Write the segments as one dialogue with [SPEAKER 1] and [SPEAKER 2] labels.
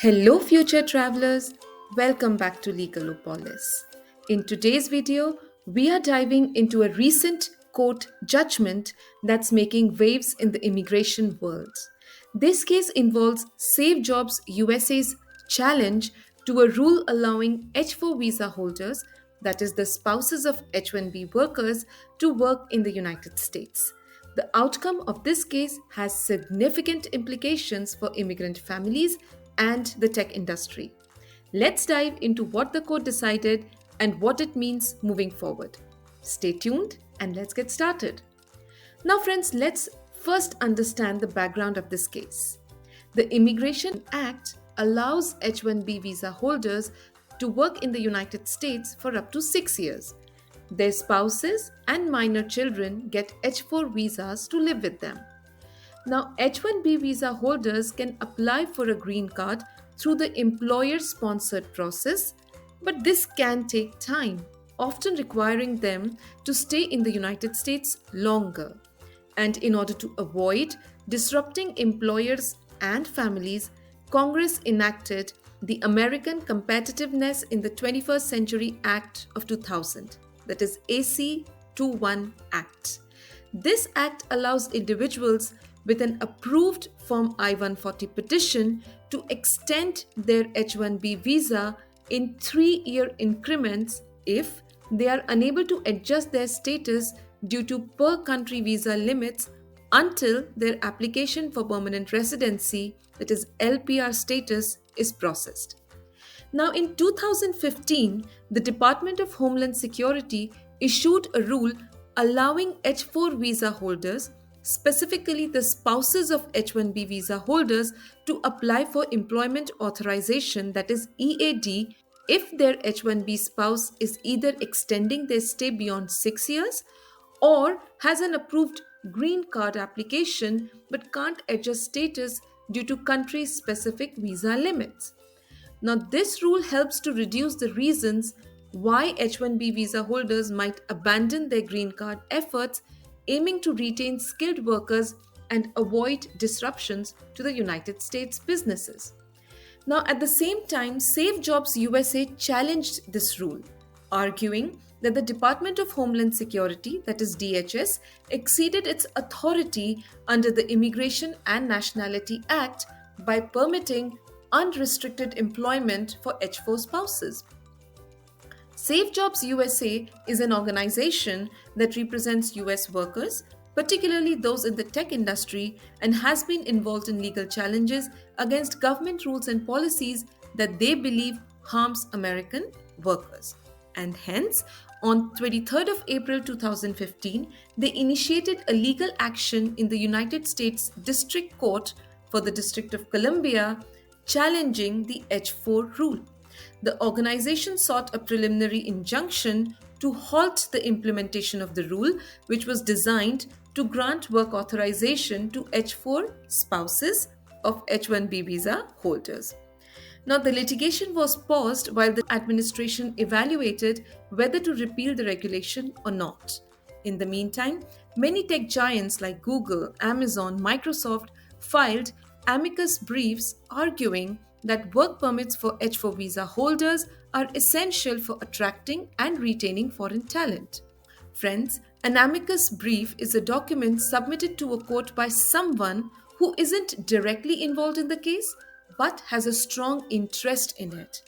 [SPEAKER 1] Hello, future travelers. Welcome back to Legalopolis. In today's video, we are diving into a recent court judgment that's making waves in the immigration world. This case involves Save Jobs USA's challenge to a rule allowing H-4 visa holders, that is, the spouses of H-1B workers, to work in the United States. The outcome of this case has significant implications for immigrant families and the tech industry. Let's dive into what the court decided and what it means moving forward. Stay tuned and let's get started. Now, friends, let's first understand the background of this case. The Immigration Act allows H-1B visa holders to work in the United States for up to 6 years. Their spouses and minor children get H-4 visas to live with them. Now, H-1B visa holders can apply for a green card through the employer-sponsored process, but this can take time, often requiring them to stay in the United States longer. And in order to avoid disrupting employers and families, Congress enacted the American Competitiveness in the 21st Century Act of 2000, that is AC 21 Act. This act allows individuals with an approved Form I-140 petition to extend their H-1B visa in 3-year increments if they are unable to adjust their status due to per-country visa limits until their application for permanent residency, that is LPR status, is processed. Now, in 2015, the Department of Homeland Security issued a rule allowing H-4 visa holders, specifically the spouses of H-1B visa holders, to apply for employment authorization, that is EAD, if their H-1B spouse is either extending their stay beyond 6 years or has an approved green card application but can't adjust status due to country-specific visa limits. Now, this rule helps to reduce the reasons why H-1B visa holders might abandon their green card efforts, aiming to retain skilled workers and avoid disruptions to the United States businesses. Now, at the same time, Save Jobs USA challenged this rule, arguing that the Department of Homeland Security, that is DHS, exceeded its authority under the Immigration and Nationality Act by permitting unrestricted employment for H-4 spouses. Save Jobs USA is an organization that represents US workers, particularly those in the tech industry, and has been involved in legal challenges against government rules and policies that they believe harms American workers. And hence, on 23rd of April 2015, they initiated a legal action in the United States District Court for the District of Columbia, challenging the H-4 rule. The organization sought a preliminary injunction to halt the implementation of the rule, which was designed to grant work authorization to H-4 spouses of H-1B visa holders. Now, the litigation was paused while the administration evaluated whether to repeal the regulation or not. In the meantime, many tech giants like Google, Amazon, Microsoft filed amicus briefs arguing that work permits for H-4 visa holders are essential for attracting and retaining foreign talent. Friends, an amicus brief is a document submitted to a court by someone who isn't directly involved in the case but has a strong interest in it.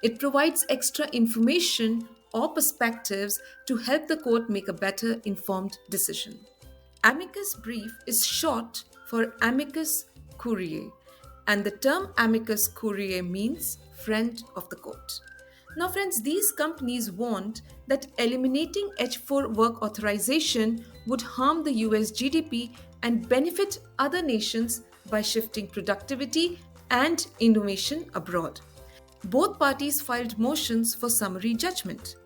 [SPEAKER 1] It provides extra information or perspectives to help the court make a better informed decision. Amicus brief is short for amicus curiae, and the term amicus curiae means friend of the court. Now, friends, these companies warned that eliminating H-4 work authorization would harm the US GDP and benefit other nations by shifting productivity and innovation abroad. Both parties filed motions for summary judgment.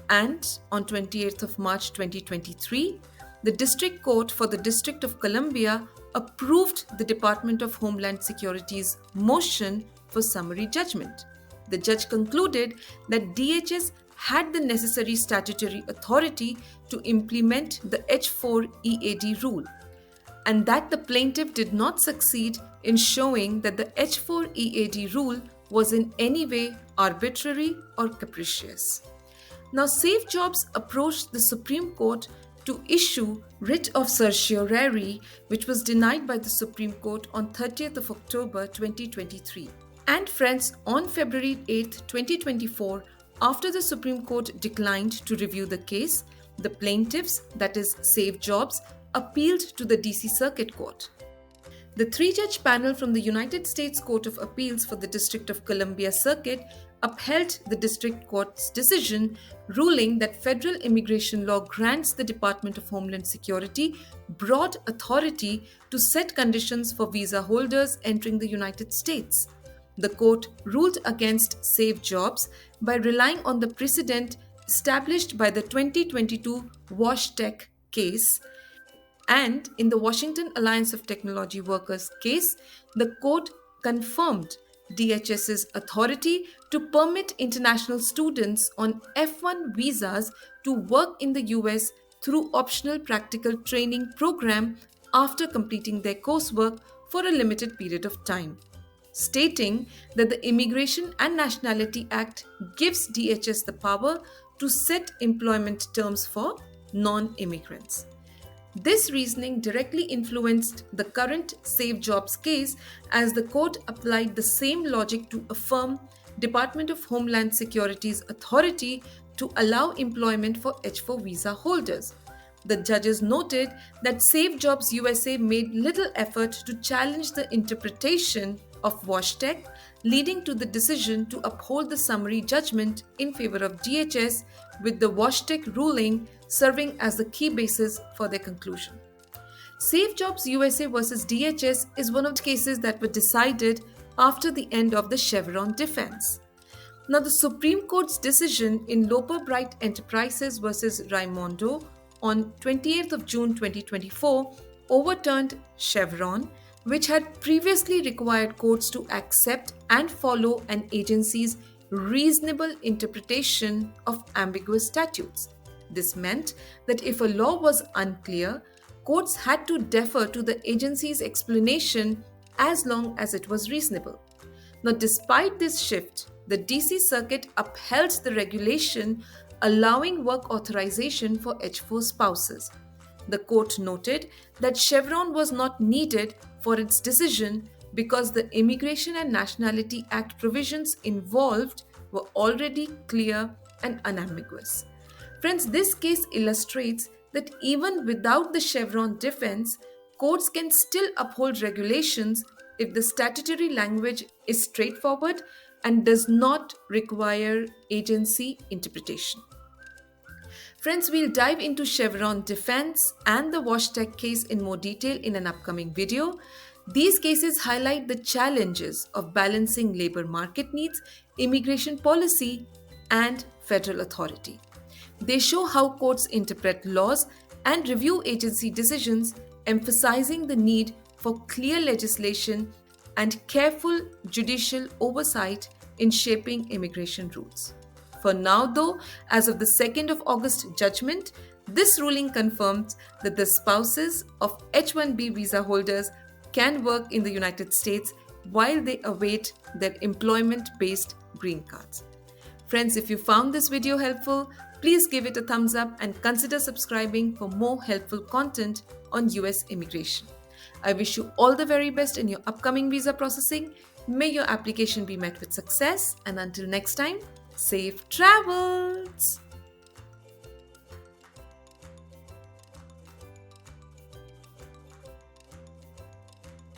[SPEAKER 1] And on 28th of March 2023, the District Court for the District of Columbia approved the Department of Homeland Security's motion for summary judgment. The judge concluded that DHS had the necessary statutory authority to implement the H-4 EAD rule. and that the plaintiff did not succeed in showing that the H-4 EAD rule was in any way arbitrary or capricious. Now, Safe Jobs approached the Supreme Court to issue writ of certiorari, which was denied by the Supreme Court on 30th of October 2023. And friends, on February 8, 2024, after the Supreme Court declined to review the case, the plaintiffs, that is Safe Jobs, appealed to the DC Circuit Court. The three-judge panel from the United States Court of Appeals for the District of Columbia Circuit upheld the district court's decision, ruling that federal immigration law grants the Department of Homeland Security broad authority to set conditions for visa holders entering the United States. The court ruled against Safe Jobs by relying on the precedent established by the 2022 WashTech case. And in the Washington Alliance of Technology Workers case, the court confirmed DHS's authority to permit international students on F1 visas to work in the US through optional practical training program after completing their coursework for a limited period of time, stating that the Immigration and Nationality Act gives DHS the power to set employment terms for non-immigrants. This reasoning directly influenced the current Safe Jobs case, as the court applied the same logic to affirm Department of Homeland Security's authority to allow employment for H-4 visa holders. The judges noted that Safe Jobs USA made little effort to challenge the interpretation of WashTech, leading to the decision to uphold the summary judgment in favor of DHS, with the WashTech ruling serving as the key basis for their conclusion. Safe Jobs USA versus DHS is one of the cases that were decided after the end of the Chevron defense. Now, the Supreme Court's decision in Loper Bright Enterprises versus Raimondo on 28th of June 2024 overturned Chevron, which had previously required courts to accept and follow an agency's reasonable interpretation of ambiguous statutes. This meant that if a law was unclear, courts had to defer to the agency's explanation as long as it was reasonable. Now, despite this shift, the DC Circuit upheld the regulation allowing work authorization for H-4 spouses. The court noted that Chevron was not needed for its decision because the Immigration and Nationality Act provisions involved were already clear and unambiguous. Friends, this case illustrates that even without the Chevron defense, courts can still uphold regulations if the statutory language is straightforward and does not require agency interpretation. Friends, we'll dive into Chevron defense and the WashTech case in more detail in an upcoming video. These cases highlight the challenges of balancing labor market needs, immigration policy, and federal authority. They show how courts interpret laws and review agency decisions, emphasizing the need for clear legislation and careful judicial oversight in shaping immigration rules. For now, though, as of the 2nd of August judgment, this ruling confirms that the spouses of H-1B visa holders can work in the United States while they await their employment-based green cards. Friends, if you found this video helpful, please give it a thumbs up and consider subscribing for more helpful content on US immigration. I wish you all the very best in your upcoming visa processing. May your application be met with success, and until next time, safe travels!